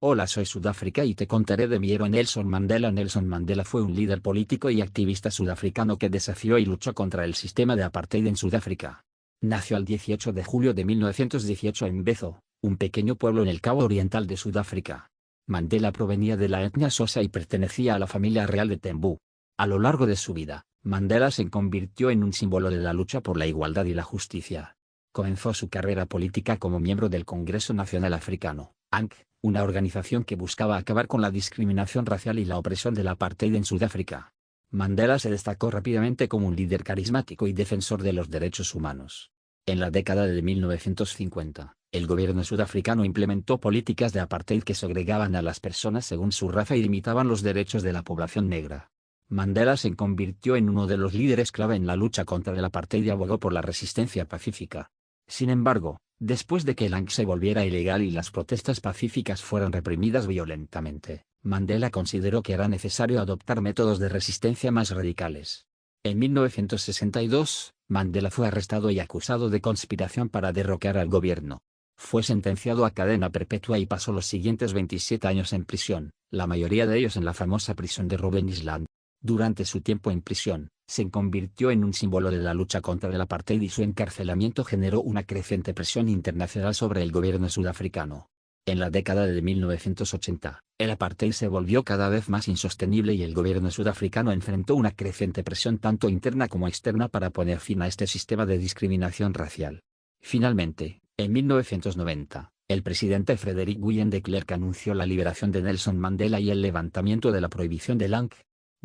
Hola, soy Sudáfrica y te contaré de mi héroe Nelson Mandela. Nelson Mandela fue un líder político y activista sudafricano que desafió y luchó contra el sistema de apartheid en Sudáfrica. Nació el 18 de julio de 1918 en Bezo, un pequeño pueblo en el Cabo Oriental de Sudáfrica. Mandela provenía de la etnia Xhosa y pertenecía a la familia real de Tembu. A lo largo de su vida, Mandela se convirtió en un símbolo de la lucha por la igualdad y la justicia. Comenzó su carrera política como miembro del Congreso Nacional Africano, ANC, una organización que buscaba acabar con la discriminación racial y la opresión del apartheid en Sudáfrica. Mandela se destacó rápidamente como un líder carismático y defensor de los derechos humanos. En la década de 1950, el gobierno sudafricano implementó políticas de apartheid que segregaban a las personas según su raza y limitaban los derechos de la población negra. Mandela se convirtió en uno de los líderes clave en la lucha contra el apartheid y abogó por la resistencia pacífica. Sin embargo, después de que el ANC se volviera ilegal y las protestas pacíficas fueran reprimidas violentamente, Mandela consideró que era necesario adoptar métodos de resistencia más radicales. En 1962, Mandela fue arrestado y acusado de conspiración para derrocar al gobierno. Fue sentenciado a cadena perpetua y pasó los siguientes 27 años en prisión, la mayoría de ellos en la famosa prisión de Robben Island. Durante su tiempo en prisión, se convirtió en un símbolo de la lucha contra el apartheid y su encarcelamiento generó una creciente presión internacional sobre el gobierno sudafricano. En la década de 1980, el apartheid se volvió cada vez más insostenible y el gobierno sudafricano enfrentó una creciente presión tanto interna como externa para poner fin a este sistema de discriminación racial. Finalmente, en 1990, el presidente Frederick Willem de Klerk anunció la liberación de Nelson Mandela y el levantamiento de la prohibición del ANC.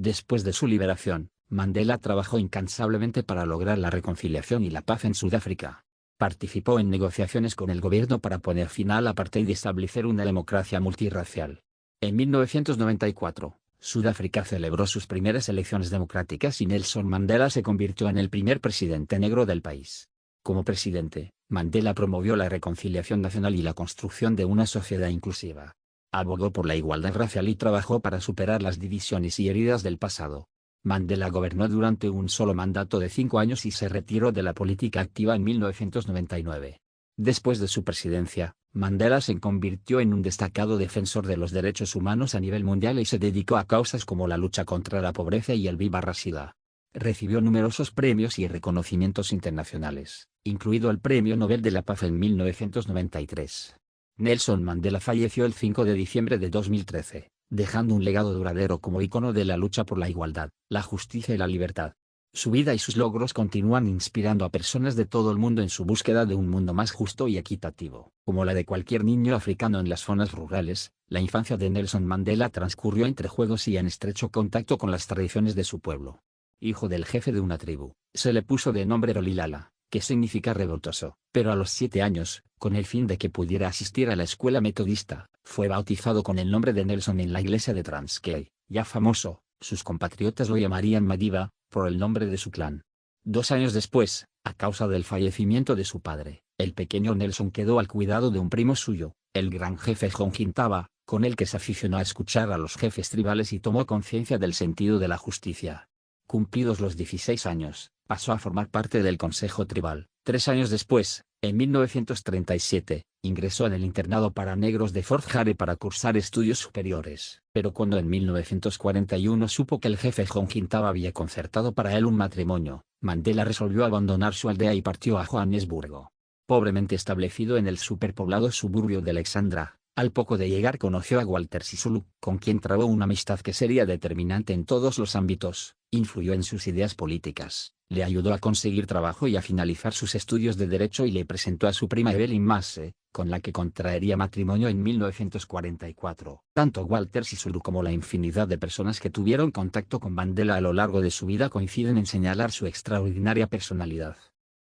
Después de su liberación, Mandela trabajó incansablemente para lograr la reconciliación y la paz en Sudáfrica. Participó en negociaciones con el gobierno para poner fin al apartheid y establecer una democracia multirracial. En 1994, Sudáfrica celebró sus primeras elecciones democráticas y Nelson Mandela se convirtió en el primer presidente negro del país. Como presidente, Mandela promovió la reconciliación nacional y la construcción de una sociedad inclusiva. Abogó por la igualdad racial y trabajó para superar las divisiones y heridas del pasado. Mandela gobernó durante un solo mandato de 5 años y se retiró de la política activa en 1999. Después de su presidencia, Mandela se convirtió en un destacado defensor de los derechos humanos a nivel mundial y se dedicó a causas como la lucha contra la pobreza y el Viva Rasida. Recibió numerosos premios y reconocimientos internacionales, incluido el Premio Nobel de la Paz en 1993. Nelson Mandela falleció el 5 de diciembre de 2013, dejando un legado duradero como icono de la lucha por la igualdad, la justicia y la libertad. Su vida y sus logros continúan inspirando a personas de todo el mundo en su búsqueda de un mundo más justo y equitativo. Como la de cualquier niño africano en las zonas rurales, la infancia de Nelson Mandela transcurrió entre juegos y en estrecho contacto con las tradiciones de su pueblo. Hijo del jefe de una tribu, se le puso de nombre Rolihlahla, que significa revoltoso, pero a los 7 años, con el fin de que pudiera asistir a la escuela metodista, fue bautizado con el nombre de Nelson en la iglesia de Transkei. Ya famoso, sus compatriotas lo llamarían Madiba, por el nombre de su clan. 2 años después, a causa del fallecimiento de su padre, el pequeño Nelson quedó al cuidado de un primo suyo, el gran jefe John Kintaba, con el que se aficionó a escuchar a los jefes tribales y tomó conciencia del sentido de la justicia. Cumplidos los 16 años, pasó a formar parte del Consejo Tribal. 3 años después, en 1937, ingresó en el internado para negros de Fort Hare para cursar estudios superiores. Pero cuando en 1941 supo que el jefe John Kintaba había concertado para él un matrimonio, Mandela resolvió abandonar su aldea y partió a Johannesburgo. Pobremente establecido en el superpoblado suburbio de Alexandra, al poco de llegar conoció a Walter Sisulu, con quien trabó una amistad que sería determinante en todos los ámbitos. Influyó en sus ideas políticas, le ayudó a conseguir trabajo y a finalizar sus estudios de Derecho y le presentó a su prima Evelyn Masse, con la que contraería matrimonio en 1944. Tanto Walter Sisulu como la infinidad de personas que tuvieron contacto con Mandela a lo largo de su vida coinciden en señalar su extraordinaria personalidad.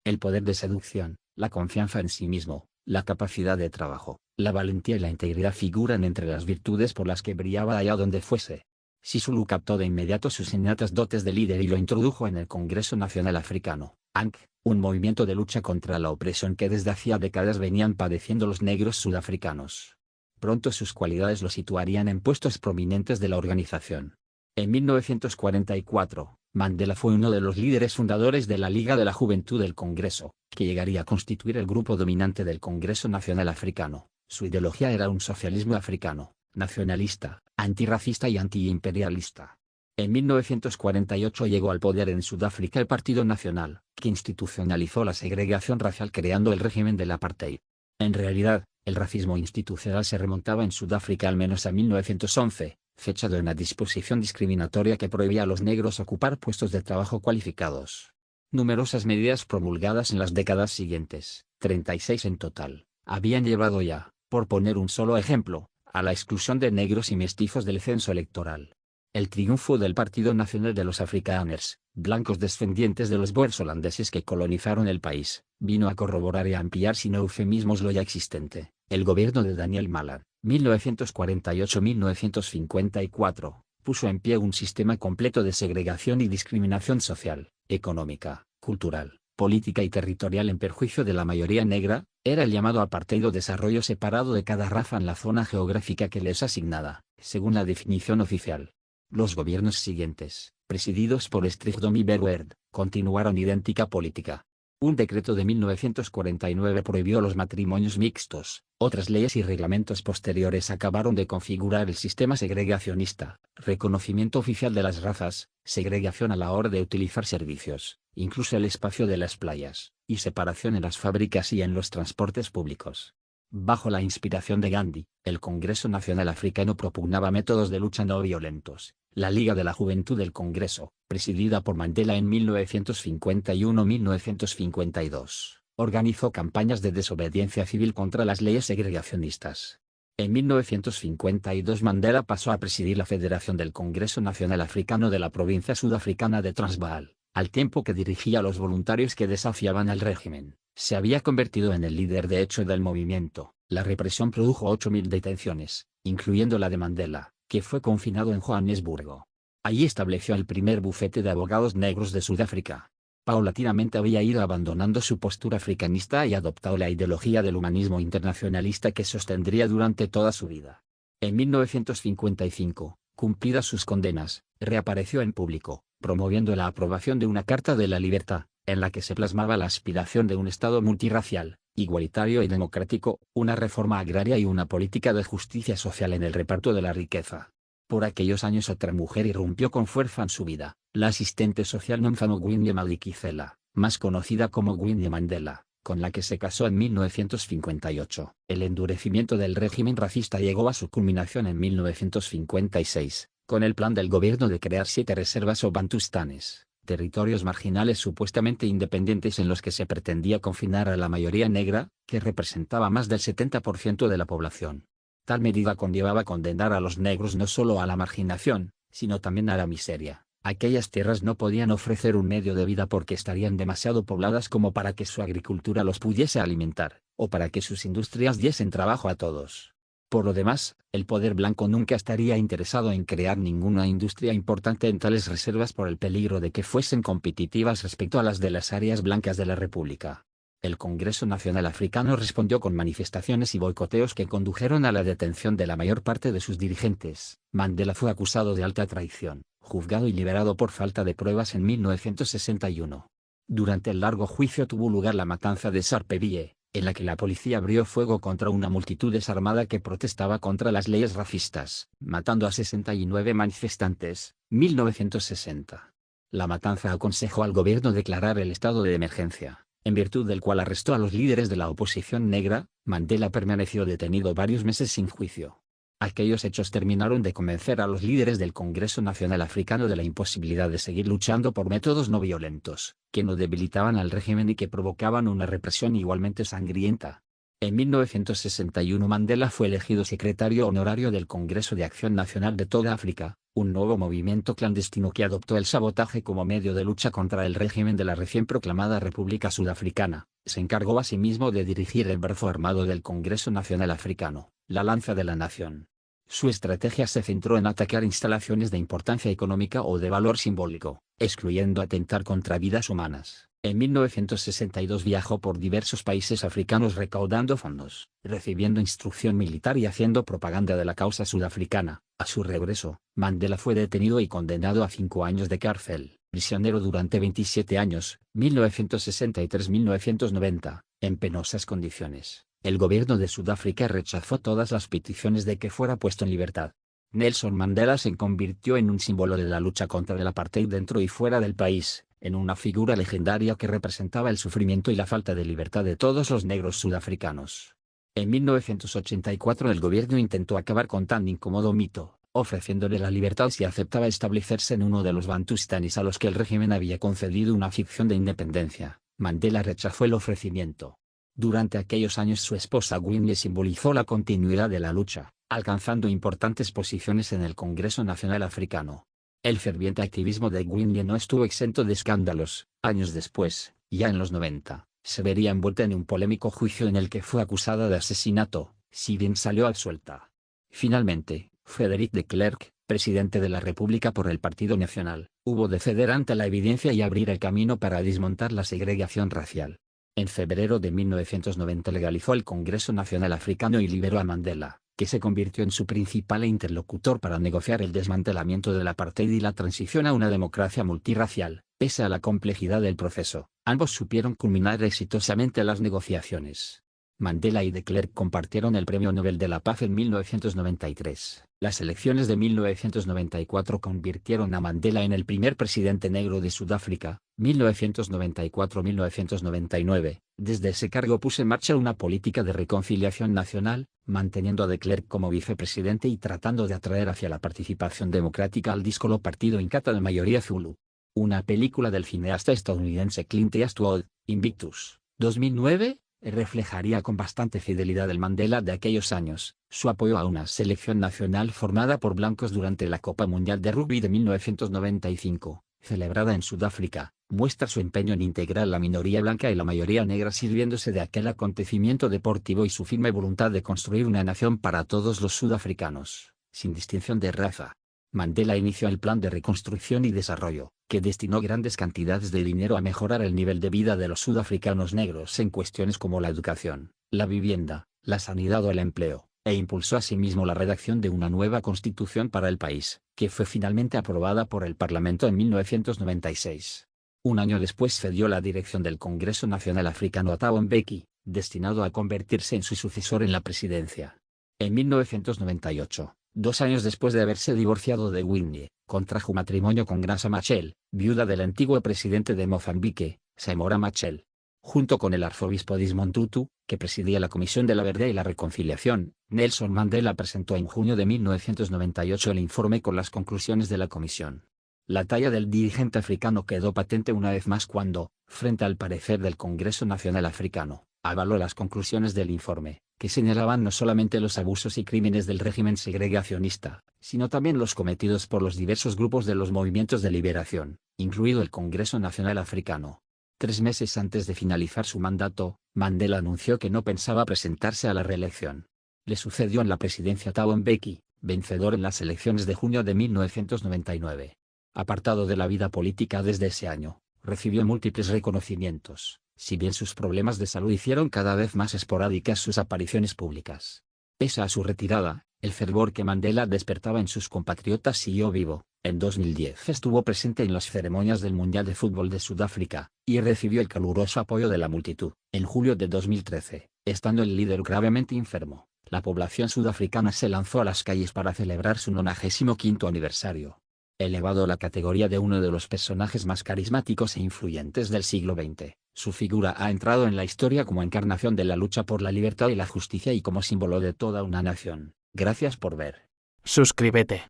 El poder de seducción, la confianza en sí mismo, la capacidad de trabajo, la valentía y la integridad figuran entre las virtudes por las que brillaba allá donde fuese. Sisulu captó de inmediato sus innatas dotes de líder y lo introdujo en el Congreso Nacional Africano, ANC, un movimiento de lucha contra la opresión que desde hacía décadas venían padeciendo los negros sudafricanos. Pronto sus cualidades lo situarían en puestos prominentes de la organización. En 1944, Mandela fue uno de los líderes fundadores de la Liga de la Juventud del Congreso, que llegaría a constituir el grupo dominante del Congreso Nacional Africano. Su ideología era un socialismo africano, nacionalista, antirracista y antiimperialista. En 1948 llegó al poder en Sudáfrica el Partido Nacional, que institucionalizó la segregación racial creando el régimen del apartheid. En realidad, el racismo institucional se remontaba en Sudáfrica al menos a 1911, fecha de una disposición discriminatoria que prohibía a los negros ocupar puestos de trabajo cualificados. Numerosas medidas promulgadas en las décadas siguientes, 36 en total, habían llevado ya, por poner un solo ejemplo, a la exclusión de negros y mestizos del censo electoral. El triunfo del Partido Nacional de los Afrikaners, blancos descendientes de los boers holandeses que colonizaron el país, vino a corroborar y a ampliar sin eufemismos lo ya existente. El gobierno de Daniel Malan, 1948-1954, puso en pie un sistema completo de segregación y discriminación social, económica, cultural, política y territorial en perjuicio de la mayoría negra. Era el llamado apartheid o desarrollo separado de cada raza en la zona geográfica que les asignada, según la definición oficial. Los gobiernos siguientes, presididos por Strijdom y Verwoerd, continuaron idéntica política. Un decreto de 1949 prohibió los matrimonios mixtos. Otras leyes y reglamentos posteriores acabaron de configurar el sistema segregacionista, reconocimiento oficial de las razas, segregación a la hora de utilizar servicios, incluso el espacio de las playas, y separación en las fábricas y en los transportes públicos. Bajo la inspiración de Gandhi, el Congreso Nacional Africano propugnaba métodos de lucha no violentos. La Liga de la Juventud del Congreso, presidida por Mandela en 1951-1952, organizó campañas de desobediencia civil contra las leyes segregacionistas. En 1952 Mandela pasó a presidir la Federación del Congreso Nacional Africano de la provincia sudafricana de Transvaal, al tiempo que dirigía a los voluntarios que desafiaban al régimen. Se había convertido en el líder de hecho del movimiento. La represión produjo 8.000 detenciones, incluyendo la de Mandela, que fue confinado en Johannesburgo. Allí estableció el primer bufete de abogados negros de Sudáfrica. Paulatinamente había ido abandonando su postura africanista y adoptado la ideología del humanismo internacionalista que sostendría durante toda su vida. En 1955, cumplidas sus condenas, reapareció en público, promoviendo la aprobación de una Carta de la Libertad, en la que se plasmaba la aspiración de un Estado multirracial, igualitario y democrático, una reforma agraria y una política de justicia social en el reparto de la riqueza. Por aquellos años otra mujer irrumpió con fuerza en su vida, la asistente social Nomzamo Gwinye Madikizela, más conocida como Winnie Mandela, con la que se casó en 1958. El endurecimiento del régimen racista llegó a su culminación en 1956, con el plan del gobierno de crear 7 reservas o bantustanes, territorios marginales supuestamente independientes en los que se pretendía confinar a la mayoría negra, que representaba más del 70% de la población. Tal medida conllevaba condenar a los negros no solo a la marginación, sino también a la miseria. Aquellas tierras no podían ofrecer un medio de vida porque estarían demasiado pobladas como para que su agricultura los pudiese alimentar, o para que sus industrias diesen trabajo a todos. Por lo demás, el poder blanco nunca estaría interesado en crear ninguna industria importante en tales reservas por el peligro de que fuesen competitivas respecto a las de las áreas blancas de la República. El Congreso Nacional Africano respondió con manifestaciones y boicoteos que condujeron a la detención de la mayor parte de sus dirigentes. Mandela fue acusado de alta traición, juzgado y liberado por falta de pruebas en 1961. Durante el largo juicio tuvo lugar la matanza de Sharpeville, en la que la policía abrió fuego contra una multitud desarmada que protestaba contra las leyes racistas, matando a 69 manifestantes, 1960. La matanza aconsejó al gobierno declarar el estado de emergencia, en virtud del cual arrestó a los líderes de la oposición negra. Mandela permaneció detenido varios meses sin juicio. Aquellos hechos terminaron de convencer a los líderes del Congreso Nacional Africano de la imposibilidad de seguir luchando por métodos no violentos, que no debilitaban al régimen y que provocaban una represión igualmente sangrienta. En 1961 Mandela fue elegido secretario honorario del Congreso de Acción Nacional de toda África, un nuevo movimiento clandestino que adoptó el sabotaje como medio de lucha contra el régimen de la recién proclamada República Sudafricana. Se encargó asimismo de dirigir el brazo armado del Congreso Nacional Africano, la Lanza de la Nación. Su estrategia se centró en atacar instalaciones de importancia económica o de valor simbólico, excluyendo atentar contra vidas humanas. En 1962 viajó por diversos países africanos recaudando fondos, recibiendo instrucción militar y haciendo propaganda de la causa sudafricana. A su regreso, Mandela fue detenido y condenado a 5 años de cárcel, prisionero durante 27 años, 1963-1990, en penosas condiciones. El gobierno de Sudáfrica rechazó todas las peticiones de que fuera puesto en libertad. Nelson Mandela se convirtió en un símbolo de la lucha contra el apartheid dentro y fuera del país, en una figura legendaria que representaba el sufrimiento y la falta de libertad de todos los negros sudafricanos. En 1984 el gobierno intentó acabar con tan incómodo mito, ofreciéndole la libertad si aceptaba establecerse en uno de los bantustanes a los que el régimen había concedido una ficción de independencia. Mandela rechazó el ofrecimiento. Durante aquellos años su esposa Winnie simbolizó la continuidad de la lucha, alcanzando importantes posiciones en el Congreso Nacional Africano. El ferviente activismo de Winnie no estuvo exento de escándalos. Años después, ya en los 90, se vería envuelta en un polémico juicio en el que fue acusada de asesinato, si bien salió absuelta. Finalmente, Frédéric de Klerk, presidente de la República por el Partido Nacional, hubo de ceder ante la evidencia y abrir el camino para desmontar la segregación racial. En febrero de 1990 legalizó el Congreso Nacional Africano y liberó a Mandela, que se convirtió en su principal interlocutor para negociar el desmantelamiento del apartheid y la transición a una democracia multirracial. Pese a la complejidad del proceso, ambos supieron culminar exitosamente las negociaciones. Mandela y de Klerk compartieron el Premio Nobel de la Paz en 1993. Las elecciones de 1994 convirtieron a Mandela en el primer presidente negro de Sudáfrica, 1994-1999. Desde ese cargo puso en marcha una política de reconciliación nacional, manteniendo a de Klerk como vicepresidente y tratando de atraer hacia la participación democrática al díscolo partido Inkatha de mayoría Zulu. Una película del cineasta estadounidense Clint Eastwood, Invictus, 2009, reflejaría con bastante fidelidad el Mandela de aquellos años. Su apoyo a una selección nacional formada por blancos durante la Copa Mundial de Rugby de 1995, celebrada en Sudáfrica, muestra su empeño en integrar la minoría blanca y la mayoría negra sirviéndose de aquel acontecimiento deportivo y su firme voluntad de construir una nación para todos los sudafricanos, sin distinción de raza. Mandela inició el Plan de Reconstrucción y Desarrollo, que destinó grandes cantidades de dinero a mejorar el nivel de vida de los sudafricanos negros en cuestiones como la educación, la vivienda, la sanidad o el empleo, e impulsó asimismo la redacción de una nueva constitución para el país, que fue finalmente aprobada por el Parlamento en 1996. Un año después cedió la dirección del Congreso Nacional Africano a Thabo Mbeki, destinado a convertirse en su sucesor en la presidencia. En 1998, 2 años después de haberse divorciado de Winnie, contrajo matrimonio con Graça Machel, viuda del antiguo presidente de Mozambique, Samora Machel. Junto con el arzobispo Desmond Tutu, que presidía la Comisión de la Verdad y la Reconciliación, Nelson Mandela presentó en junio de 1998 el informe con las conclusiones de la comisión. La talla del dirigente africano quedó patente una vez más cuando, frente al parecer del Congreso Nacional Africano, avaló las conclusiones del informe, que señalaban no solamente los abusos y crímenes del régimen segregacionista, sino también los cometidos por los diversos grupos de los movimientos de liberación, incluido el Congreso Nacional Africano. 3 meses antes de finalizar su mandato, Mandela anunció que no pensaba presentarse a la reelección. Le sucedió en la presidencia Thabo Mbeki, vencedor en las elecciones de junio de 1999. Apartado de la vida política desde ese año, recibió múltiples reconocimientos, si bien sus problemas de salud hicieron cada vez más esporádicas sus apariciones públicas. Pese a su retirada, el fervor que Mandela despertaba en sus compatriotas siguió vivo. En 2010 estuvo presente en las ceremonias del Mundial de Fútbol de Sudáfrica, y recibió el caluroso apoyo de la multitud. En julio de 2013, estando el líder gravemente enfermo, la población sudafricana se lanzó a las calles para celebrar su 95º aniversario. Elevado a la categoría de uno de los personajes más carismáticos e influyentes del siglo XX, su figura ha entrado en la historia como encarnación de la lucha por la libertad y la justicia y como símbolo de toda una nación. Gracias por ver. Suscríbete.